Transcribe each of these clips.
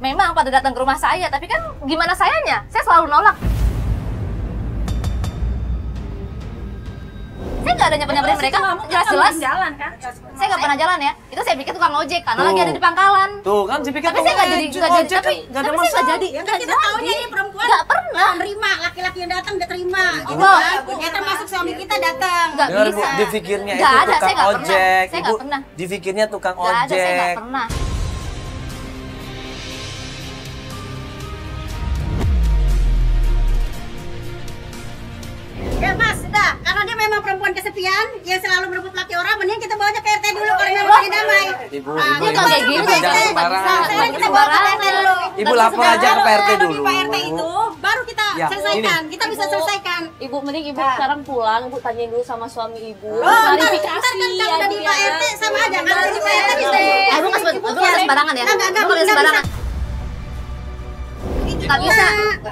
Memang pada datang ke rumah saya, tapi kan gimana sayanya? Saya selalu nolak. Saya nggak ada nyamperin mereka, jelas-jelas. Jalan kan? Saya nggak pernah jalan ya. Itu saya pikir tukang ojek karena lagi ada di pangkalan. Tuh kan saya pikir Tapi saya nggak jadi, tapi nggak ada saya masalah. nggak jadi. Ya kan kita taunya ini perempuan Nggak pernah. nerima, laki-laki yang datang dia terima. Gitu Oh, kan? Ya termasuk suami kita datang. Nggak Dengar, Bu, bisa. dipikirnya Nggak itu ada, saya tukang nggak pernah. ojek. Saya Ibu nggak pernah. dipikirnya tukang Nggak ada, saya ojek. nggak pernah. Ya Mas, sudah. Karena dia memang perempuan kesepian yang selalu berebut laki orang, mending kita bawa aja ke RT dulu karena memang lagi damai. Ibu, Ah, ibu, Dia kita kalau kayak bawa gini ke jangan RT. sembarangan. Sekarang kita bawa ke RT dulu. Ibu lapor aja ke PRT Kalau dulu. di Pak RT itu baru kita Ya, selesaikan. Kita bisa selesaikan. Ibu, mending ibu sekarang pulang, ibu tanyain dulu sama suami ibu. Oh, ntar Klarifikasi kan kalau udah di Pak ya. RT sama aja. Kalau di Pak RT bisa. Ibu nggak sembarangan ya. Ibu nggak sembarangan. Nggak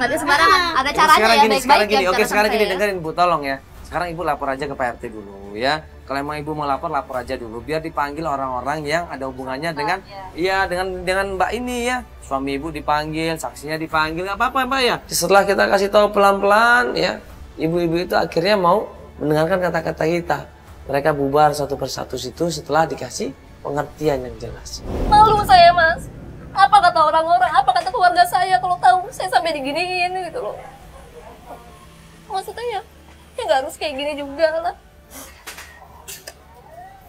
bisa sembarangan. Ada caranya Sekarang ya, gini, baik-baik sekarang gini. ya. Oke, sekarang gini, saya. dengerin Bu, tolong ya. Sekarang ibu lapor aja ke PRT dulu ya. Kalau emang ibu mau lapor aja dulu. Biar dipanggil orang-orang yang ada hubungannya dengan, iya dengan Mbak ini ya. Suami ibu dipanggil, saksinya dipanggil, nggak apa-apa Mbak ya. Setelah kita kasih tahu pelan-pelan ya, ibu-ibu itu akhirnya mau mendengarkan kata-kata kita. Mereka bubar satu persatu situ setelah dikasih pengertian yang jelas. Malu saya, Mas. Apa kata orang-orang, apa kata keluarga saya kalau tahu saya sampai diginiin gitu loh. Maksudnya ya nggak harus kayak gini juga lah.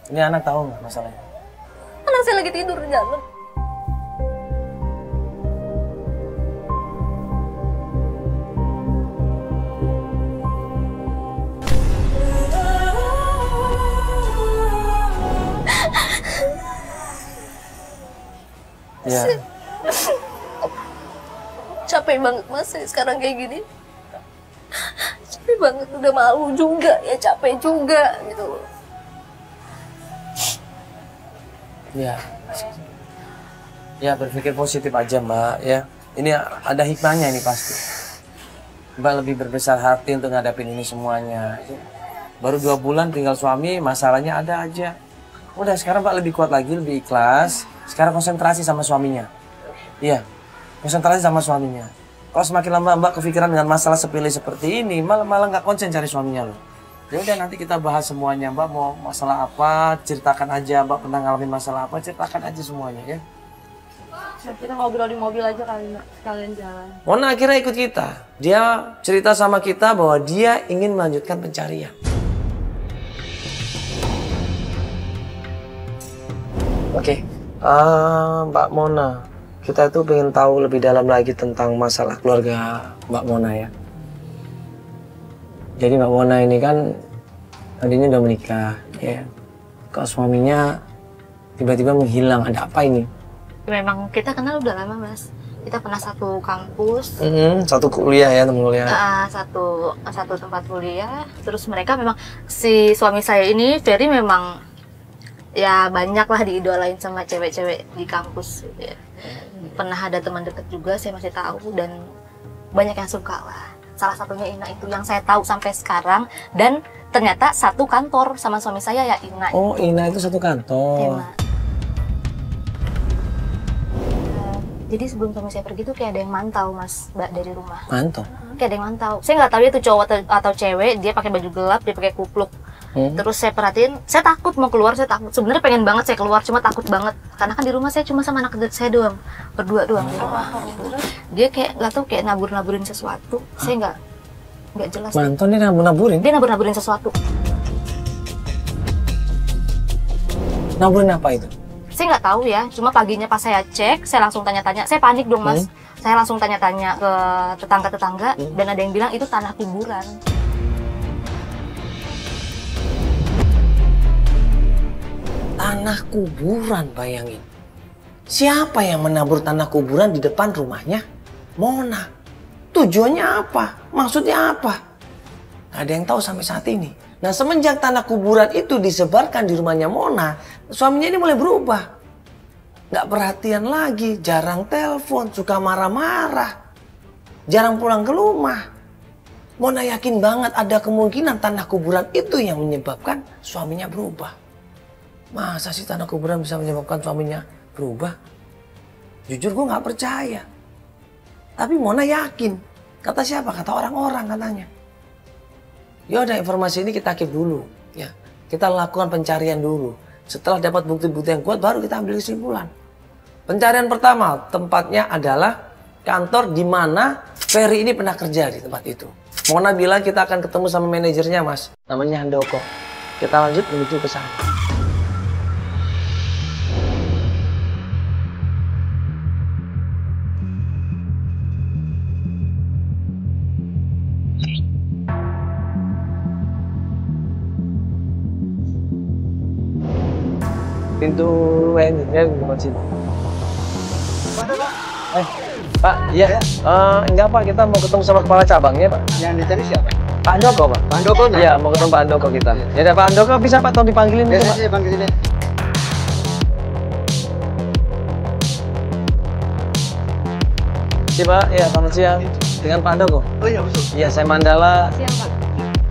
Ini anak tahu nggak masalahnya? Anak saya lagi tidur di dalam. Ya. Capek banget Mas saya sekarang kayak gini. Capek banget, udah malu juga ya, capek juga gitu loh. Ya. Ya berpikir positif aja Mbak ya. Ini ada hikmahnya ini pasti. Mbak lebih berbesar hati untuk ngadapin ini semuanya. Baru 2 bulan tinggal suami, masalahnya ada aja. Udah sekarang Mbak lebih kuat lagi, lebih ikhlas. Sekarang konsentrasi sama suaminya. Iya, konsentrasi sama suaminya. Kalau semakin lama Mbak kepikiran dengan masalah sepele seperti ini, malah nggak konsen cari suaminya loh. Ya udah nanti kita bahas semuanya. Mbak mau masalah apa, ceritakan aja. Mbak pernah ngalamin masalah apa, ceritakan aja semuanya ya. Kita ngobrol di mobil aja kali, Nak. Sekalian jalan. Mona akhirnya ikut kita. Dia cerita sama kita bahwa dia ingin melanjutkan pencarian. Oke, Mbak Mona, kita tuh pengen tahu lebih dalam lagi tentang masalah keluarga Mbak Mona ya. Jadi Mbak Mona ini kan tadinya udah menikah, ya. Kok suaminya tiba-tiba menghilang, ada apa ini? Memang kita kenal udah lama Mas. Kita pernah satu kampus, Satu kuliah ya, teman kuliah. satu tempat kuliah. Terus mereka memang, si suami saya ini Ferry memang ya banyak lah diidolain sama cewek-cewek di kampus gitu ya. Pernah ada teman dekat juga, saya masih tahu, dan banyak yang suka lah. Salah satunya Ina itu yang saya tahu sampai sekarang, dan ternyata satu kantor sama suami saya ya Ina. Oh, Ina itu satu kantor. Ina. Jadi sebelum suami saya pergi tuh kayak ada yang mantau Mas, Mbak, dari rumah. Mantap. Kayak ada yang mantau. Saya nggak tahu dia tuh cowok atau cewek, dia pakai baju gelap, dia pakai kupluk. Terus saya perhatiin, saya takut mau keluar, saya takut. Sebenarnya pengen banget saya keluar, cuma takut banget. Karena kan di rumah saya cuma sama anak kecil saya doang, berdua doang di rumah. Dia kayak nggak tahu, kayak nabur-naburin sesuatu. Saya nggak jelas. Mantan dia nabur-naburin? Dia nabur-naburin sesuatu. Naburin apa itu? Saya nggak tahu ya, cuma paginya pas saya cek, saya langsung tanya-tanya. Saya panik dong Mas. Saya langsung tanya-tanya ke tetangga-tetangga, dan ada yang bilang itu tanah kuburan. Tanah kuburan, bayangin. Siapa yang menabur tanah kuburan di depan rumahnya Mona? Tujuannya apa? Maksudnya apa? Gak ada yang tahu sampai saat ini. Nah, semenjak tanah kuburan itu disebarkan di rumahnya Mona, suaminya ini mulai berubah. Gak perhatian lagi, jarang telepon, suka marah-marah. Jarang pulang ke rumah. Mona yakin banget ada kemungkinan tanah kuburan itu yang menyebabkan suaminya berubah. Masa sih tanah kuburan bisa menyebabkan suaminya berubah? Jujur gue nggak percaya. Tapi Mona yakin. Kata siapa? Kata orang-orang katanya. Ya udah, informasi ini kita keep dulu. Ya, kita lakukan pencarian dulu. Setelah dapat bukti-bukti yang kuat, baru kita ambil kesimpulan. Pencarian pertama, tempatnya adalah kantor di mana Ferry ini pernah kerja di tempat itu. Mona bilang kita akan ketemu sama manajernya, Mas. Namanya Handoko. Kita lanjut menuju ke sana. Pintu manajernya di depan sini. Pak, iya. Enggak Pak, kita mau ketemu sama kepala cabangnya Pak. Yang dicari siapa? Pak Andoko Pak. Pak Handoko? Iya, mau ketemu Pak Andoko kita. Ya udah Pak Andoko, bisa Pak tolong dipanggilin Ya, itu Pak. saya panggil ini. Iya Pak, ya selamat siang. Dengan Pak Andoko. Oh iya, betul. Iya, saya Mandala. Siang, Pak.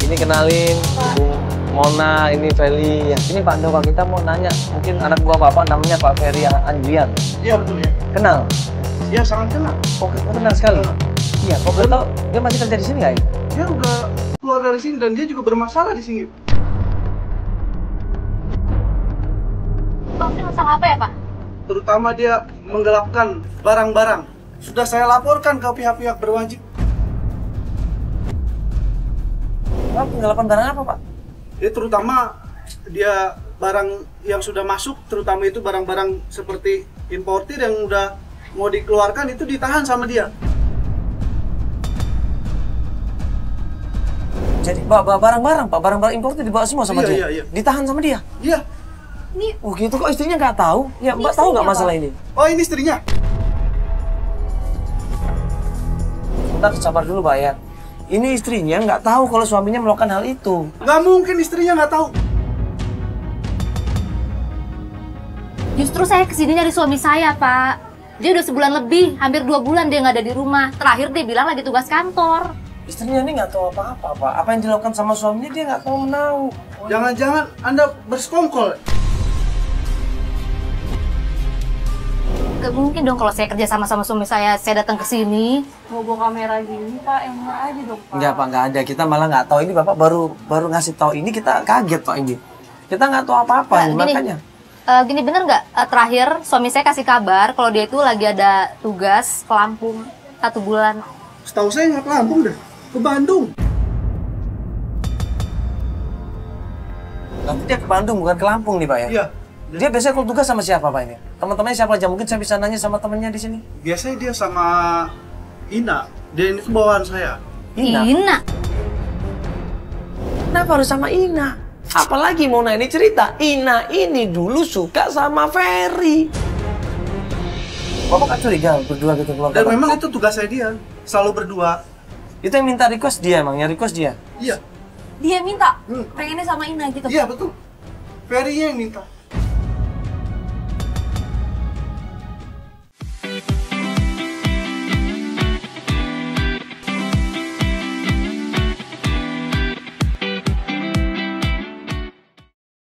Ini kenalin Bu Mona, ini Feli. Ya, ini Pak Andoko, kita mau nanya. Mungkin anak buah Bapak namanya Pak Ferry Andrian. Iya, betul ya. Kenal? Iya, sangat kenal. Oh, kenal sekali. Iya, kok boleh tahu dia masih kerja di sini nggak ya? Dia udah keluar dari sini dan dia juga bermasalah di sini. Bang, ini masalah apa ya, Pak? Terutama dia menggelapkan barang-barang. Sudah saya laporkan ke pihak-pihak berwajib. Pak, penggelapan barang apa Pak? Ya, terutama dia barang yang sudah masuk, terutama itu barang-barang seperti importir yang udah mau dikeluarkan itu ditahan sama dia. Jadi bawa barang-barang Pak, barang-barang impor itu dibawa semua sama Iya, dia? iya, iya. Ditahan sama dia? Iya. Oh gitu, kok istrinya nggak tahu? Ya Mbak tahu nggak masalah ini? Oh, ini istrinya. Bentar, sabar dulu Pak ya. Ini istrinya nggak tahu kalau suaminya melakukan hal itu. Nggak mungkin istrinya nggak tahu. Justru saya kesini nyari suami saya, Pak. Dia udah sebulan lebih, hampir 2 bulan dia nggak ada di rumah. Terakhir dia bilang lagi tugas kantor. Istrinya ini nggak tahu apa-apa Pak. Apa yang dilakukan sama suaminya dia nggak tahu menahu. Jangan-jangan Anda bersekongkol. Gak mungkin dong kalau saya kerja sama suami saya datang ke sini. Mau bawa kamera gini, Pak, yang bener aja dong, Pak. Enggak Pak, nggak ada. Kita malah nggak tahu. Ini Bapak baru ngasih tahu ini, kita kaget Pak ini. Kita nggak tahu apa-apa Nah, nih, gini. makanya. Gini bener nggak? Terakhir suami saya kasih kabar kalau dia itu lagi ada tugas ke Lampung 1 bulan. Setahu saya nggak ke Lampung dah, ke Bandung. Nanti dia ke Bandung bukan ke Lampung nih Pak ya? Iya. Dia biasanya kalau tugas sama siapa Pak ini? Teman-temannya siapa aja? Mungkin saya bisa nanya sama temannya di sini. Biasanya dia sama Ina. Dia ini bawaan saya. Ina. Kenapa harus sama Ina? Apalagi Mona ini cerita, Ina ini dulu suka sama Ferry. Bapak gak curiga berdua gitu keluar Dan kota? memang itu tugas saya dia. Selalu berdua. Itu yang minta request dia emang, yang request dia? Iya. Dia minta Hmm. pengennya sama Ina gitu. Iya, betul. Ferry yang minta.